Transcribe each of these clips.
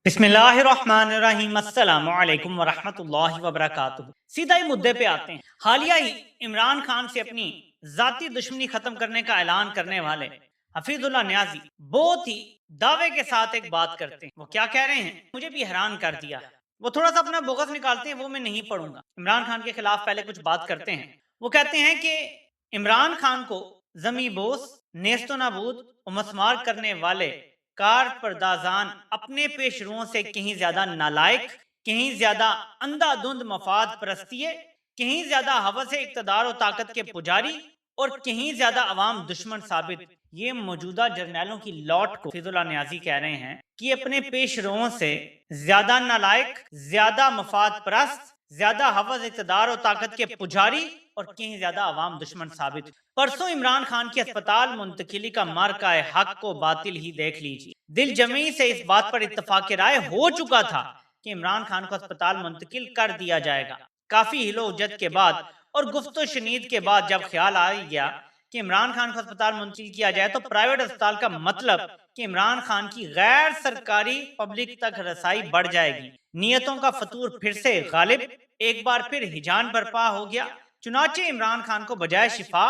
بسم اللہ الرحمن الرحیم، السلام علیکم ورحمۃ اللہ وبرکاتہ۔ سیدھا ہی مدعے پہ آتے ہیں۔ حالیہ ہی عمران خان سے اپنی ذاتی دشمنی ختم کرنے کا اعلان کرنے والے حفیظ اللہ نیازی بہت ہی دعوے کے ساتھ ایک بات کرتے ہیں۔ وہ کیا کہہ رہے ہیں؟ مجھے بھی حیران کر دیا ہے۔ وہ تھوڑا سا اپنا بغض نکالتے ہیں، وہ میں نہیں پڑھوں گا۔ عمران خان کے خلاف پہلے کچھ بات کرتے ہیں۔ وہ کہتے ہیں کہ عمران خان کو زمیں بوس، نیست و نابود و مسمار کرنے والے کار پردازان اپنے پیش روؤں سے کہیں زیادہ نالائق، کہیں زیادہ اندھا دھند مفاد پرستیے، کہیں زیادہ ہوس اقتدار و طاقت کے پجاری اور کہیں زیادہ عوام دشمن ثابت۔ یہ موجودہ جرنیلوں کی لوٹ کو حفیظ اللہ نیازی کہہ رہے ہیں کہ اپنے پیش روؤں سے زیادہ نالائق، زیادہ مفاد پرست، زیادہ ہوس اقتدار و طاقت کے پجاری اور کہیں زیادہ عوام دشمن ثابت۔ پرسوں عمران خان کی اسپتال منتقلی کا مارکہ حق کو باطل ہی دیکھ لیجیے۔ دل جمعی سے اس بات پر اتفاق رائے ہو چکا تھا کہ عمران خان کو اسپتال منتقل کر دیا جائے گا۔ کافی ہلو حجت کے بعد اور گفت و شنید کے بعد جب خیال آ گیا کہ عمران خان کو اسپتال منتقل کیا جائے تو پرائیویٹ اسپتال کا مطلب کہ عمران خان کی غیر سرکاری پبلک تک رسائی بڑھ جائے گی۔ نیتوں کا فطور پھر سے غالب، ایک بار پھر ہجان برپا ہو گیا۔ چنانچہ عمران خان کو بجائے شفا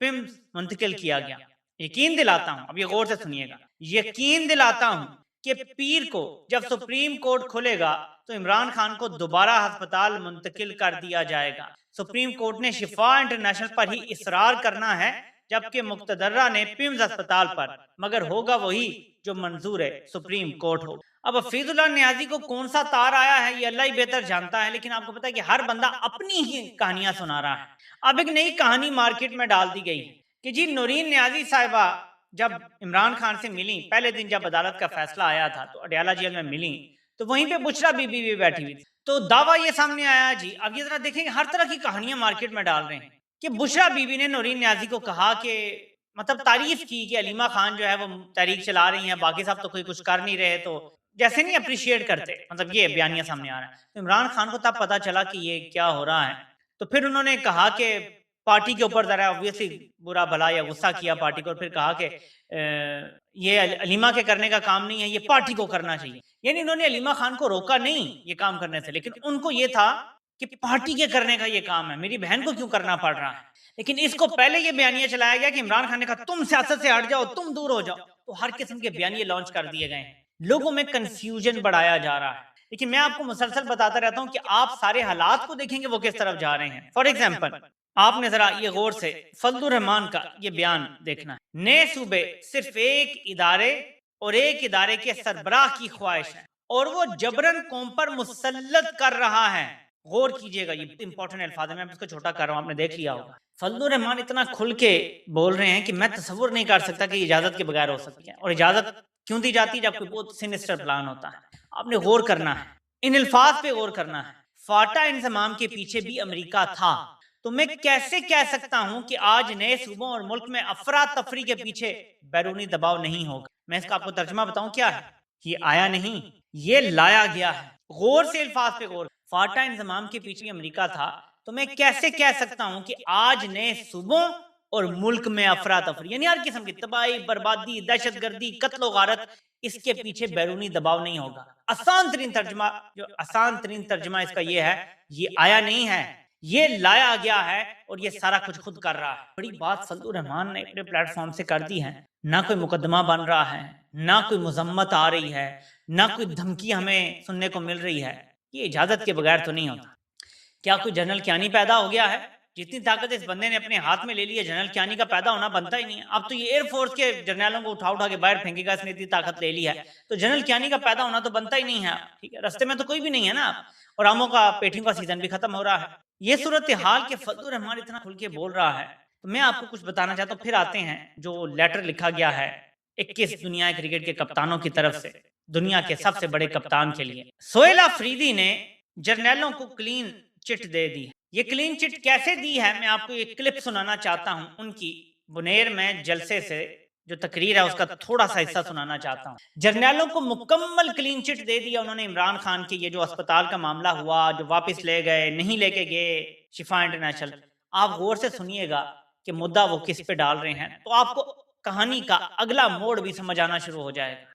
پمز منتقل کیا گیا۔ یقین دلاتا ہوں، اب یہ غور سے سنیے گا، یقین دلاتا ہوں کہ پیر کو جب سپریم کورٹ کھلے گا تو عمران خان کو دوبارہ ہسپتال منتقل کر دیا جائے گا۔ سپریم کورٹ نے شفا انٹرنیشنل پر ہی اصرار کرنا ہے جبکہ مقتدرہ نے پمز اسپتال پر، مگر ہوگا وہی جو منظور ہے سپریم کورٹ ہو۔ اب حفیظ اللہ نیازی کو کون سا تار آیا ہے یہ اللہ ہی بہتر جانتا ہے، لیکن آپ کو پتا ہے کہ ہر بندہ اپنی ہی کہانیاں سنا رہا ہے۔ اب ایک نئی کہانی مارکیٹ میں ڈال دی گئی ہے کہ جی نورین نیازی صاحبہ جب عمران خان سے ملی، پہلے دن جب عدالت کا فیصلہ آیا تھا تو اڈیالہ جیل میں ملی تو وہیں پہ بشرا بی بی بھی بیٹھی ہوئی تھی، تو دعویٰ یہ سامنے آیا جی۔ اب یہ ذرا دیکھیں کہ ہر طرح کی کہانیاں مارکیٹ میں ڈال رہے ہیں کہ بشرا بی بی نے نورین نیازی کو کہا کہ مطلب تعریف کی کہ علیمہ خان جو ہے وہ تحریک چلا رہی ہیں، باقی صاحب تو کوئی کچھ کر نہیں رہے، تو جیسے نہیں اپریشیٹ کرتے، مطلب یہ بیانیہ سامنے آ رہا ہے۔ عمران خان کو تب پتا چلا کہ یہ کیا ہو رہا ہے، تو پھر انہوں نے کہا کہ پارٹی کے اوپر ذرا obviously برا بھلا یا غصہ کیا پارٹی کو، اور پھر کہا کہ یہ علیمہ کے کرنے کا کام نہیں ہے، یہ پارٹی کو کرنا چاہیے۔ یعنی انہوں نے علیمہ خان کو روکا نہیں یہ کام کرنے سے، لیکن ان کو یہ تھا کہ پارٹی کے کرنے کا یہ کام ہے، میری بہن کو کیوں کرنا پڑ رہا ہے۔ لیکن اس کو پہلے یہ بیانیہ چلایا گیا کہ عمران خان نے کہا تم سیاست سے ہٹ جاؤ، تم دور ہو جاؤ، تو ہر قسم کے بیانیے لانچ کر دیے گئے ہیں، لوگوں میں کنفیوژن بڑھایا جا رہا ہے۔ لیکن میں آپ کو مسلسل بتاتا رہتا ہوں کہ آپ سارے حالات کو دیکھیں گے وہ کس طرف جا رہے ہیں۔ فار ایگزامپل آپ نے ذرا یہ غور سے فضل الرحمان کا یہ بیان دیکھنا ہے، نئے صوبے صرف ایک ادارے اور ایک ادارے کے سربراہ کی خواہش ہے اور وہ جبرن قوم پر مسلط کر رہا ہے۔ غور کیجئے گا، یہ امپورٹنٹ الفاظ ہیں، میں اس کو چھوٹا کر رہا ہوں، آپ نے دیکھ لیا ہوگا۔ فضل الرحمان اتنا کھل کے بول رہے ہیں کہ میں تصور نہیں کر سکتا کہ اجازت کے بغیر ہو سکتی ہے، اور اجازت کیوں دی جاتی ہے جب کوئی بہت سینسٹر پلان ہوتا ہے۔ آپ نے غور کرنا ہے، ان الفاظ پہ غور کرنا ہے۔ فاٹا انضمام کے پیچھے بھی امریکہ تھا، تو میں کیسے کہہ سکتا ہوں کہ آج نئے صوبوں اور ملک میں افراتفری کے پیچھے بیرونی دباؤ نہیں ہوگا۔ میں اس کا آپ کو ترجمہ بتاؤں کیا ہے؟ یہ آیا نہیں، یہ لایا گیا ہے۔ غور سے الفاظ پہ غور۔ فاٹا انضمام کے پیچھے امریکہ تھا، تو میں کیسے کہہ سکتا ہوں کہ آج نئے صوبوں اور ملک میں افراتفری، یعنی ہر قسم کی تباہی، بربادی، دہشت گردی، قتل و غارت، اس کے پیچھے بیرونی دباؤ نہیں ہوگا۔ آسان ترین ترجمہ اس کا یہ ہے، یہ آیا نہیں ہے، یہ لایا گیا ہے، اور یہ سارا کچھ خود کر رہا ہے۔ بڑی بات فضل الرحمان نے اپنے پلیٹ فارم سے کر دی ہے، نہ کوئی مقدمہ بن رہا ہے، نہ کوئی مذمت آ رہی ہے، نہ کوئی دھمکی ہمیں سننے کو مل رہی ہے۔ یہ اجازت کے بغیر تو نہیں ہوتا۔ کیا کوئی جنرل کیانی پیدا ہو گیا ہے؟ جتنی طاقت اس بندے نے اپنے ہاتھ میں لے لی ہے، جنرل کیانی کا پیدا ہونا بنتا ہی نہیں ہے۔ اب تو یہ ایئر فورس کے جرنیلوں کو اٹھا کے باہر پھینکے گا، اس نے اتنی طاقت لے لی ہے، تو جنرل کیانی کا پیدا ہونا تو بنتا ہی نہیں ہے۔ ٹھیک ہے، رستے میں تو کوئی بھی نہیں ہے نا، اور آموں کا پیٹھیوں کا سیزن بھی ختم ہو رہا ہے۔ یہ صورتحال کہ فضل الرحمان اتنا کھل کے بول رہا ہے، تو میں آپ کو کچھ بتانا چاہتا ہوں۔ پھر آتے ہیں جو لیٹر لکھا گیا ہے 21 دنیا کرکٹ کے کپتانوں کی طرف سے دنیا کے سب سے بڑے کپتان کے لیے۔ سہیل آفریدی نے جرنیلوں کو کلین چٹ دے دی۔ یہ کلین چٹ کیسے دی ہے، میں آپ کو ایک کلپ سنانا چاہتا ہوں، ان کی بنیر میں جلسے سے جو تقریر ہے اس کا تھوڑا سا حصہ سنانا چاہتا ہوں۔ جرنیلوں کو مکمل کلین چٹ دے دیا انہوں نے عمران خان کے، یہ جو اسپتال کا معاملہ ہوا، جو واپس لے گئے، نہیں لے کے گئے شفا انٹرنیشنل۔ آپ غور سے سنیے گا کہ مدعا وہ کس پہ ڈال رہے ہیں، تو آپ کو کہانی کا اگلا موڑ بھی سمجھ آنا شروع ہو جائے گا۔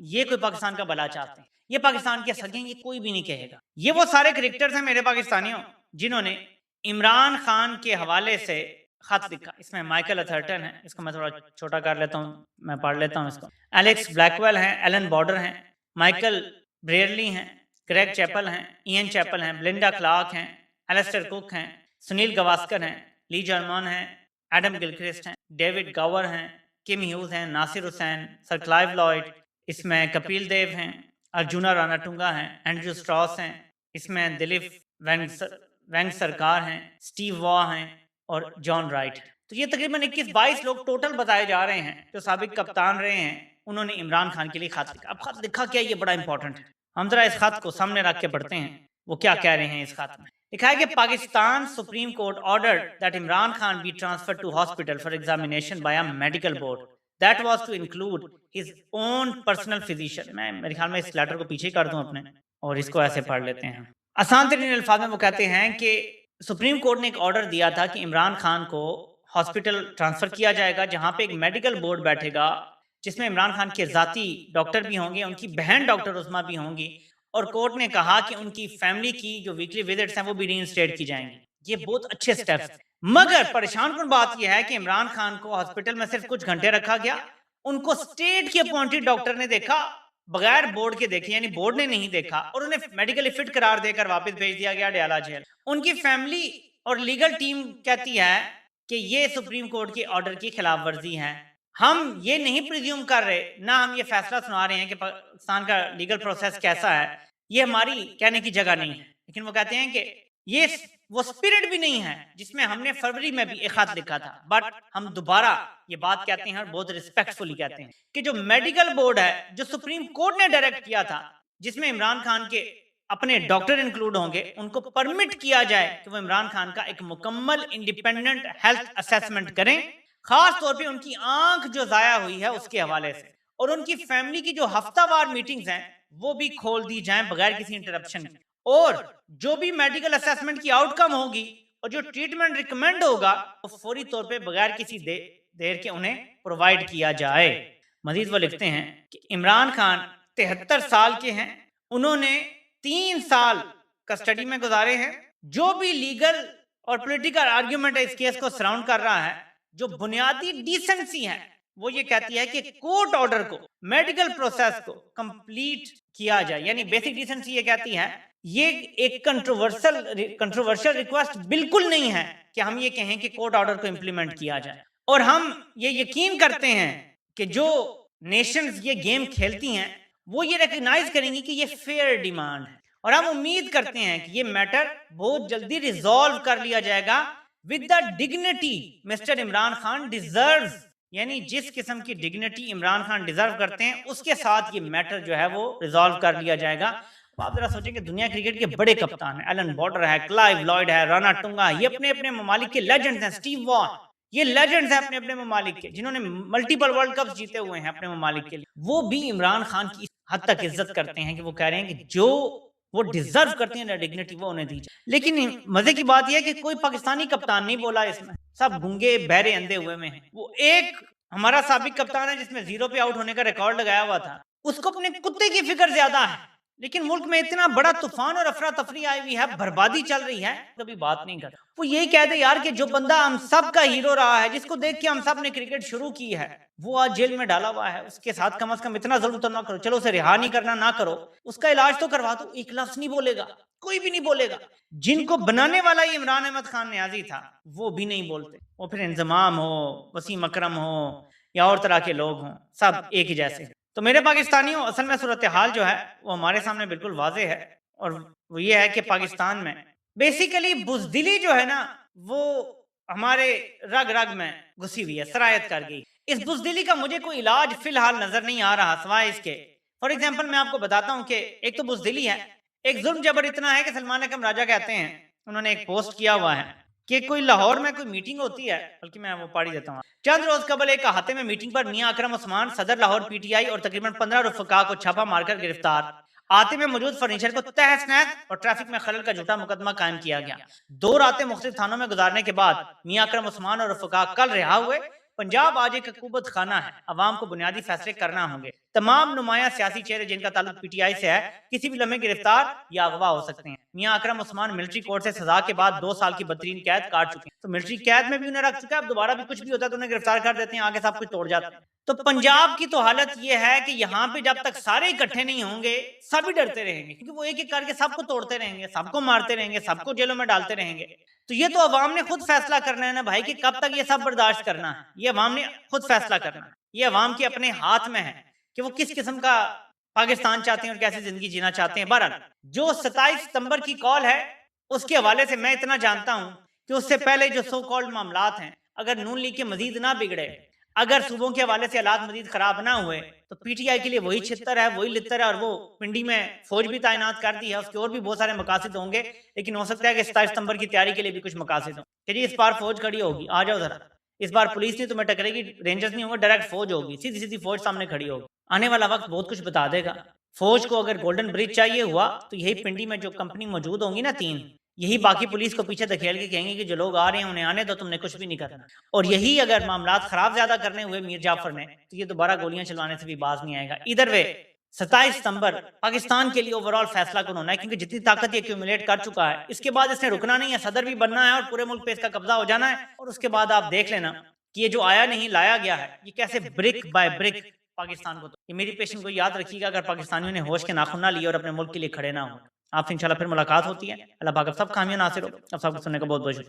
یہ کوئی پاکستان کا بھلا چاہتے ہیں، یہ پاکستان کے سگے ہیں، یہ کوئی بھی نہیں کہے گا۔ یہ وہ سارے کرکٹرز ہیں میرے پاکستانیوں جنہوں نے عمران خان کے حوالے سے خط لکھا۔ اس میں مائیکل اتھرٹن ہے، اس کو میں تھوڑا چھوٹا کر لیتا ہوں، میں پڑھ لیتا ہوں اس کو۔ ایلیکس بلیک ویل ہیں، ایلن بارڈر ہیں، مائیکل بریئرلی ہیں، گریگ چیپل ہیں، ایئن چیپل ہیں، بلنڈا کلارک ہیں، ایلسٹر کوک ہیں، سنیل گواسکر ہیں، لی جرمان ہیں، ایڈم گلکرسٹ ہیں، ڈیوڈ گاور ہیں، کم ہیوز ہیں، ناصر حسین، سر کلائیو لائڈ، اس میں کپیل دیو ہیں، ارجونا راناٹنگا ہیں، اینڈریو سٹراس ہیں، اس میں دلیپ وینگ سرکار ہیں، اسٹیو وا ہیں اور جان رائٹ ہیں۔ تو یہ تقریباً 21-22 لوگ ٹوٹل بتائے جا رہے ہیں جو سابق کپتان رہے ہیں، انہوں نے عمران خان کے لیے خط لکھا۔ اب خط لکھا کیا، یہ بڑا امپورٹنٹ ہے، ہم ذرا اس خط کو سامنے رکھ کے پڑھتے ہیں وہ کیا کہہ رہے ہیں۔ اس خط میں لکھا ہے کہ Pakistan supreme court ordered that Imran Khan be transferred to hospital for examination by a medical board that was to include his own personal physician۔ میں میرے خیال میں اس لیٹر کو پیچھے کر دوں اپنے اور اس کو ایسے پڑھ لیتے ہیں۔ آسان ترین الفاظ میں وہ کہتے ہیں کہ سپریم کورٹ نے ایک آرڈر دیا تھا کہ عمران خان کو ہاسپٹل ٹرانسفر کیا جائے گا جہاں پہ ایک میڈیکل بورڈ بیٹھے گا جس میں عمران خان کے ذاتی ڈاکٹر بھی ہوں گے، ان کی بہن ڈاکٹر عظمیٰ بھی ہوں گی، اور کورٹ نے کہا کہ ان کی فیملی کی جو ویکلی وزٹس ہیں وہ بھی ری انسٹیٹ کی جائیں گی۔ یہ بہت اچھے سٹیپس ہیں، مگر پریشان کن بات یہ ہے کہ عمران خان کو ہاسپٹل میں صرف کچھ گھنٹے رکھا گیا، ان کو اسٹیٹ کی اپوائنٹڈ ڈاکٹر نے دیکھا بغیر بورڈ کے دیکھے، یعنی بورڈ نے نہیں دیکھا، اور انہیں میڈیکلی فٹ قرار دے کر واپس بھیج دیا گیا ڈیالہ جیل۔ ان کی فیملی اور لیگل ٹیم کہتی ہے کہ یہ سپریم کورٹ کے آرڈر کی خلاف ورزی ہے۔ ہم یہ نہیں پریزیوم کر رہے، نہ ہم یہ فیصلہ سنا رہے ہیں کہ پاکستان کا لیگل پروسیس کیسا ہے، یہ ہماری کہنے کی جگہ نہیں ہے، لیکن وہ کہتے ہیں کہ یہ وہ اسپرٹ بھی نہیں ہے جس میں ہم نے فروری میں بھی ایک خط لکھا تھا، بٹ ہم دوبارہ یہ بات کہتے ہیں اور بہت ریسپیکٹفلی کہتے ہیں کہ جو میڈیکل بورڈ ہے جو سپریم کورٹ نے ڈائریکٹ کیا تھا جس میں عمران خان کے اپنے ڈاکٹر انکلوڈ ہوں گے، ان کو پرمٹ کیا جائے کہ وہ عمران خان کا ایک مکمل انڈیپینڈنٹ ہیلتھ اسیسمنٹ کریں، خاص طور پہ ان کی آنکھ جو ضائع ہوئی ہے اس کے حوالے سے، اور ان کی فیملی کی جو ہفتہ وار میٹنگز ہیں وہ بھی کھول دی جائیں بغیر کسی انٹرپشن کے، اور جو بھی میڈیکل اسیسمنٹ کی آؤٹ کم ہوگی اور جو ٹریٹمنٹ ریکمینڈ ہوگا وہ فوری طور پہ بغیر کسی دیر کے انہیں پرووائڈ کیا جائے۔ مزید وہ لکھتے ہیں کہ عمران خان 73 سال کے ہیں، انہوں نے 3 سال کسٹڈی میں گزارے ہیں، جو بھی لیگل اور پولیٹیکل آرگیومنٹ اس کیس کو سراؤنڈ کر رہا ہے، جو بنیادی ڈیسنسی ہے وہ یہ کہتی ہے کہ کورٹ آرڈر کو، میڈیکل پروسیس کو کمپلیٹ کیا جائے، یعنی بیسک ڈیسنسی یہ کہتی ہے یہ ایک کنٹروورشل ریکویسٹ بالکل نہیں ہے کہ ہم یہ کہیں کہ کورٹ آرڈر کو امپلیمنٹ کیا جائے، اور ہم یہ یقین کرتے ہیں کہ جو نیشنز یہ گیم کھیلتی ہیں وہ یہ ریکگنائز کریں گی کہ یہ فیئر ڈیمانڈ ہے، اور ہم امید کرتے ہیں کہ یہ میٹر بہت جلدی ریزالو کر لیا جائے گا with the dignity Mister Imran Khan deserves، یعنی جس قسم کی ڈگنیٹی عمران خان ڈیزرو کرتے ہیں اس کے ساتھ یہ میٹر جو ہے وہ ریزالو کر لیا جائے گا۔ آپ ذرا سوچیں کہ دنیا کرکٹ کے بڑے کپتان ہیں، ایلن بارڈر ہے، کلائیو لائڈ ہے، رانا ٹنگا، یہ اپنے اپنے ممالک کے لیجنڈز ہیں، اسٹیو وا، یہ لیجنڈز ہیں اپنے اپنے ممالک کے جنہوں نے ملٹیپل ورلڈ کپس جیتے ہوئے ہیں اپنے ممالک کے لیے، وہ بھی عمران خان کی حد تک عزت کرتے ہیں کہ وہ کہہ رہے ہیں کہ جو وہ ڈیزرو کرتے ہیں ڈگنیٹی وہ انہیں دی جائے۔ لیکن مزے کی بات یہ ہے کہ کوئی پاکستانی کپتان نہیں بولا اس میں، سب گنگے بہرے اندھے ہوئے میں ہیں۔ وہ ایک ہمارا سابق کپتان ہے جس میں 0 پہ آؤٹ ہونے کا ریکارڈ لگایا ہوا تھا، اس کو اپنے کتے کی فکر زیادہ ہے، لیکن ملک میں اتنا بڑا طوفان اور افراتفری آئی ہوئی ہے، بربادی چل رہی ہے، کبھی بات نہیں کرتا۔ وہ یہی کہتے یار کہ جو بندہ ہم سب کا ہیرو رہا ہے، جس کو دیکھ کے ہم سب نے کرکٹ شروع کی ہے، وہ آج جیل میں ڈالا ہوا ہے، اس کے ساتھ کم از کم اتنا ظلم تو نہ کرو، چلو اسے رہا نہیں کرنا نہ کرو، اس کا علاج تو کروا دو۔ ایک لفظ نہیں بولے گا، کوئی بھی نہیں بولے گا۔ جن کو بنانے والا یہ عمران احمد خان نیازی تھا وہ بھی نہیں بولتے، وہ پھر انضمام ہو، وسیم اکرم ہو یا اور طرح کے لوگ ہوں، سب ایک ہی جیسے۔ تو میرے پاکستانیوں، اصل میں صورتحال جو ہے وہ ہمارے سامنے بالکل واضح ہے، اور وہ یہ ہے کہ پاکستان میں بیسیکلی بزدلی جو ہے نا وہ ہمارے رگ رگ میں گھسی ہوئی ہے، سرایت کر گئی۔ اس بزدلی کا مجھے کوئی علاج فی الحال نظر نہیں آ رہا سوائے اس کے، فار ایگزامپل میں آپ کو بتاتا ہوں کہ ایک تو بزدلی ہے، ایک ظلم جبر اتنا ہے کہ سلمان اکرم راجہ کہتے ہیں، انہوں نے ایک پوسٹ کیا ہوا ہے کہ کوئی لاہور میں کوئی میٹنگ ہوتی ہے، بلکہ میں وہ پڑھ ہی دیتا ہوں۔ چند روز قبل ایک احاطے میں میٹنگ پر میاں اکرم عثمان، صدر لاہور پی ٹی آئی اور تقریباً 15 رفقا کو چھاپا مار کر گرفتار۔ احاطے میں موجود فرنیچر کو تہس نہس اور ٹریفک میں خلل کا جھوٹا مقدمہ قائم کیا گیا۔ 2 راتیں مختلف تھانوں میں گزارنے کے بعد میاں اکرم عثمان اور رفقا کل رہا ہوئے۔ پنجاب آج ایک عقوبت خانہ ہے، عوام کو بنیادی فیصلے کرنا ہوں گے، تمام نمایاں سیاسی چہرے جن کا تعلق پی ٹی آئی سے ہے کسی بھی لمحے گرفتار یا اغوا ہو سکتے ہیں۔ میاں اکرم عثمان ملٹری کورٹ سے سزا کے بعد 2 سال کی بدترین قید کاٹ چکے ہیں، تو ملٹری قید میں بھی انہیں رکھ چکا ہے، اب دوبارہ بھی کچھ بھی ہوتا ہے تو انہیں گرفتار کر دیتے ہیں، آگے سب کچھ توڑ جاتے ہیں۔ تو پنجاب کی تو حالت یہ ہے کہ یہاں پہ جب تک سارے اکٹھے نہیں ہوں گے سب ہی ڈرتے رہیں گے، کیونکہ وہ ایک ایک کر کے سب کو توڑتے رہیں گے، سب کو مارتے رہیں گے، سب کو جیلوں میں ڈالتے رہیں گے۔ تو یہ تو عوام نے خود فیصلہ کرنا ہے نا بھائی کہ کب تک یہ سب برداشت کرنا ہے، یہ عوام نے خود فیصلہ کرنا ہے، یہ عوام کے اپنے ہاتھ میں ہے کہ وہ کس قسم کا پاکستان چاہتے ہیں اور کیسی زندگی جینا چاہتے ہیں۔ بہرحال جو 27 ستمبر کی کال ہے اس کے حوالے سے میں اتنا جانتا ہوں کہ اس سے پہلے جو سو کالڈ معاملات ہیں، اگر نون لیگ کے مزید نہ بگڑے، اگر صوبوں کے حوالے سے حالات مزید خراب نہ ہوئے، تو پی ٹی آئی کے لیے وہی چھتر ہے، وہی لتر ہے، اور وہ پنڈی میں فوج بھی تعینات کر دی ہے، اس کے اور بھی بہت سارے مقاصد ہوں گے، لیکن ہو سکتا ہے کہ 27 ستمبر کی تیاری کے لیے بھی کچھ مقاصد ہوں کہ جی اس بار فوج کھڑی ہوگی، آ جاؤ ذرا، اس بار پولیس نہیں تمہیں ٹکرے گی، رینجرز نہیں ہوں گے، ڈائریکٹ فوج ہوگی، سیدھی سیدھی فوج سامنے کھڑی ہوگی۔ آنے والا وقت بہت کچھ بتا دے گا۔ فوج کو اگر گولڈن برج چاہیے ہوا تو یہی پنڈی میں جو کمپنی موجود ہوں گی نا 3، یہی باقی پولیس کو پیچھے دھکیل کے کہیں گے کہ جو لوگ آ رہے ہیں انہیں آنے دو، تم نے کچھ بھی نہیں کرنا، اور یہی اگر معاملات خراب زیادہ کرنے ہوئے میر جعفر نے تو یہ دوبارہ گولیاں چلوانے سے بھی باز نہیں آئے گا۔ ادھر وے 27 ستمبر پاکستان کے لیے اوور آل فیصلہ کن ہونا ہے، کیونکہ جتنی طاقت یہ ایکیومولیٹ کر چکا ہے اس کے بعد اس نے رکنا نہیں ہے، صدر بھی بننا ہے اور پورے ملک پہ اس کا قبضہ ہو جانا ہے، اور اس کے بعد آپ دیکھ لینا کہ یہ جو آیا نہیں لایا گیا ہے یہ کیسے برک بائی برک پاکستان کو، تو یہ میری پیشن کو یاد رکھیے گا اگر پاکستانیوں نے ہوش کے ناخن نہ لیے اور اپنے ملک کے لیے کھڑے نہ ہوں۔ آپ سے انشاءاللہ پھر ملاقات ہوتی ہے۔ اللہ پاک آپ سب کامیاب ناصر ہو۔ آپ سب کو سننے کا بہت بہت شکریہ۔